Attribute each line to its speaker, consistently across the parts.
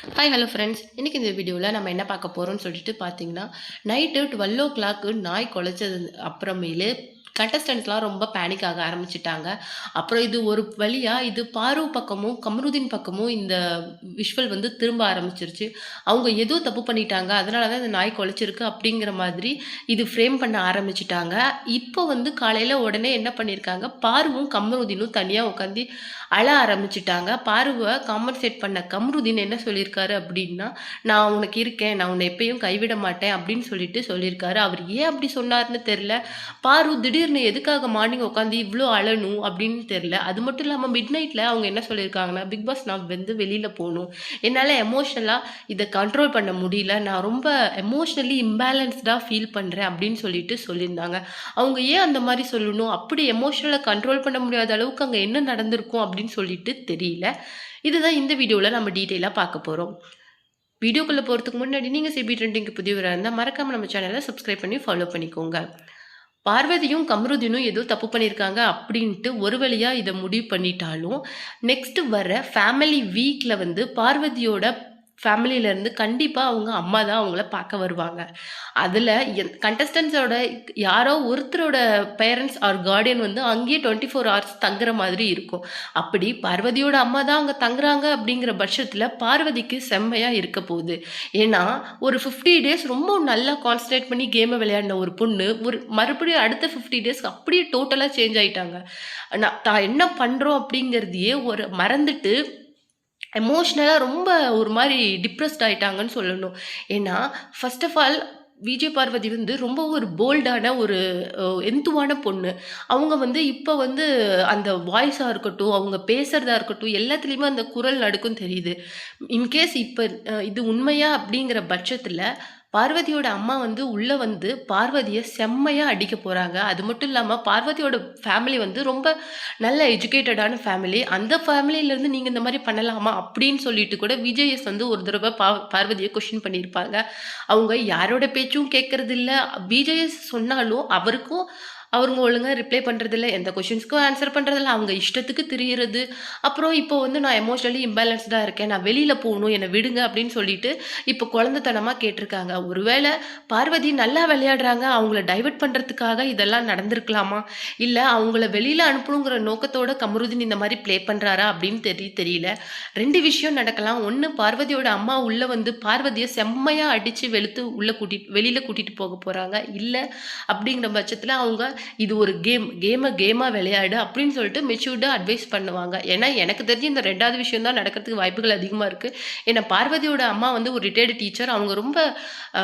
Speaker 1: Hi hello friends. இன்றைக்கி இந்த வீடியோவில் நம்ம என்ன பார்க்க போகிறோம்னு சொல்லிட்டு பார்த்தீங்கன்னா, நைட்டு 12:00 நாய் குலைச்சது அப்புறமேலு கண்டஸ்டன்ட்ஸ்லாம் ரொம்ப பேனிக் ஆக ஆரம்பிச்சுட்டாங்க. அப்புறம் இது ஒரு வழியா இது பாரு பக்கமும், கம்ருதீன் பக்கமும் இந்த விஷுவல் வந்து திரும்ப ஆரம்பிச்சிருச்சு. அவங்க ஏதோ தப்பு பண்ணிட்டாங்க. அதனால தான் இந்த நாய் குலைச்சிருக்கு அப்படிங்கிற மாதிரி இது ஃப்ரேம் பண்ண ஆரம்பிச்சுட்டாங்க. இப்போ வந்து காலையில உடனே என்ன பண்ணியிருக்காங்க, பாருவும் கம்ருதீனும் தனியா உட்காந்து அழ ஆரம்பிச்சுட்டாங்க. பாருவ காம்பன்சேட் பண்ண கம்ருதீன் என்ன சொல்லியிருக்காரு அப்படின்னா, "நான் உனக்கு இருக்கேன். நான் உன்னை எப்பயும் கைவிட மாட்டேன்" அப்படின்னு சொல்லியிருக்காரு. அவர் ஏன் அப்படி சொன்னாருன்னு தெரியல. பாரு திடீர்னு எதுக்காக மார்னிங் உட்காந்து இவ்ளோ அழணும் அப்படின்னு தெரியல. அது மட்டும் இல்லாம மிட் நைட்ல அவங்க என்ன சொல்லியிருக்காங்கன்னா, "பிக் பாஸ் நான் வந்து வெளியில போணும். என்னால எமோஷனலா இத கண்ட்ரோல் பண்ண முடியல. நான் ரொம்ப எமோஷனலி இம்பேலன்ஸ்டா ஃபீல் பண்றேன்" அப்படின்னு சொல்லியிருந்தாங்க. அவங்க ஏன் அந்த மாரி சொல்லணும்? அப்படி எமோஷனல கண்ட்ரோல் பண்ண முடியாத அளவுக்கு அங்க என்ன நடந்திருக்கும் அப்படின்னு சொல்லிட்டு தெரியல. இதுதான் இந்த வீடியோல நம்ம டீட்டெயிலா பார்க்க போறோம். வீடியோக்குள்ள போறதுக்கு முன்னாடி நீங்க சிபி ட்ரெண்டிங்க்கு புதியவரா இருந்தா மறக்காம நம்ம சேனல சப்ஸ்கிரைப் பண்ணி ஃபாலோ பண்ணிக்கோங்க. பார்வதியும், கம்ருதீனும் ஏதோ தப்பு பண்ணியிருக்காங்க அப்படின்ட்டு ஒரு வழியா இத முடிவு பண்ணிட்டாலும், நெக்ஸ்ட் வர ஃபேமிலி வீக்ல வந்து பார்வதியோட ஃபேமிலியிலேருந்து கண்டிப்பா அவங்க அம்மா தான் அவங்கள பார்க்க வருவாங்க. அதில கண்டஸ்டன்ட்ஸோட யாரோ ஒருத்தரோட பேரண்ட்ஸ் ஆர் கார்டியன் வந்து அங்கேயே 24 ஹார்ஸ் தங்குற மாதிரி இருக்கும். அப்படி பார்வதியோட அம்மா தான் அங்க தங்குறாங்க அப்படிங்கிற பட்சத்தில பார்வதிக்கு செம்மையா இருக்க போகுது. ஏன்னா, ஒரு 50 டேஸ் ரொம்ப நல்லா கான்சன்ட்ரேட் பண்ணி கேம விளையாடின ஒரு பொண்ணு, ஒரு மறுபடியும் அடுத்த 50 டேஸ்க்கு அப்படியே டோட்டலா சேஞ்ச் ஆயிட்டாங்க. தான் என்ன பண்றோம் அப்படிங்கிறதையே ஒரு மறந்துட்டு எமோஷ்னலா ரொம்ப ஒரு மாரி டிப்ரஸ்ட் ஆயிட்டாங்கன்னு சொல்லணும். ஏன்னா, first of all Vijay Parvathy வந்து ரொம்ப ஒரு போல்டான ஒரு எந்துவான பொண்ணு. அவங்க வந்து இப்ப வந்து அந்த வாய்ஸா இருக்கட்டும், அவங்க பேசுறதா இருக்கட்டும், எல்லாத்துலயுமே அந்த குரல் நடுக்கம் தெரியுது. இன்கேஸ் இப்ப இது உண்மையா அப்படிங்கிற பட்சத்துல, பார்வதியோட அம்மா வந்து உள்ள வந்து பார்வதிய செம்மையா அடிக்க போறாங்க. அது மட்டும் இல்லாம பார்வதியோட ஃபேமிலி வந்து ரொம்ப நல்ல எஜுகேட்டடான ஃபேமிலி. அந்த ஃபேமிலிலருந்து நீங்க இந்த மாரி பண்ணலாமா? அப்படின்னு சொல்லிட்டு கூட விஜேஎஸ் வந்து ஒரு தடவ பார்வதிய கொஸ்டின் பண்ணியிருப்பாங்க. அவங்க யாரோட பேச்சும் கேட்கறதில்ல. விஜேஎஸ் சொன்னாலும் அவருக்கும் அவங்க ஒழுங்கா ரிப்ளை பண்றதில்ல. எந்த கொஸ்டின்ஸ்க்கும் ஆன்சர் பண்றதில்ல. அவங்க இஷ்டத்துக்கு திரியிறது. அப்புறம் இப்போ வந்து நான் எமோஷனலி இம்பேலன்ஸ்டா இருக்கேன். நான் வெளியில போணும். என்ன விடுங்க அப்படின்னு சொல்லிட்டு இப்போ குழந்தைத்தனமா கேட்டிருக்காங்க. ஒருவேள பார்வதி நல்லா விளையாடுறாங்க. அவங்கள டைவர்ட் பண்றதுக்காக இதெல்லாம் நடந்திருக்கலாமா? இல்ல அவங்கள வெளியில அனுப்பணுங்கிற நோக்கத்தோட கமருதீன் இந்த மாரி ப்ளே பண்றாரா அப்படின்னு தெரியல. 2 விஷயம் நடக்கலாம். ஒண்ணு பார்வதியோட அம்மா உள்ள வந்து பார்வதிய செம்மையா அடிச்சு வெளுத்து உள்ள வெளியில கூட்டிட்டு போக போறாங்க. இல்ல அப்படிங்கிற பட்சத்துல அவங்க இது ஒரு கேமா விளையாடு அப்படின்னு சொல்லிட்டு மெச்சூர்டா அட்வைஸ் பண்ணுவாங்க. ஏன்னா எனக்கு தெரிஞ்சு இந்த 2வது விஷயம் தான் நடக்கிறதுக்கு வாய்ப்புகள் அதிகமா இருக்கு. ஏன்னா பார்வதியோட அம்மா வந்து ஒரு ரிட்டயர்டு டீச்சர். அவங்க ரொம்ப அ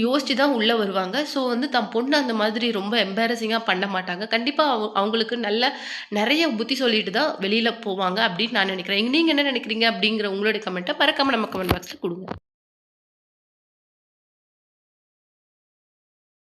Speaker 1: யோசிச்சு தான் உள்ள வருவாங்க. ஸோ வந்து தன் பொண்ணு அந்த மாதிரி ரொம்ப எம்பாரஸிங்கா பண்ண மாட்டாங்க. கண்டிப்பா அவங்களுக்கு நெறைய புத்தி சொல்லிட்டு தான் வெளியில போவாங்க அப்படின்னு நான் நினைக்கிறேன். நீங்க என்ன நினைக்கிறீங்க அப்படிங்கிற உங்களுடைய கமெண்ட்ட மறக்காம நம்ம கமெண்ட் பாக்ஸ்ல குடுங்க.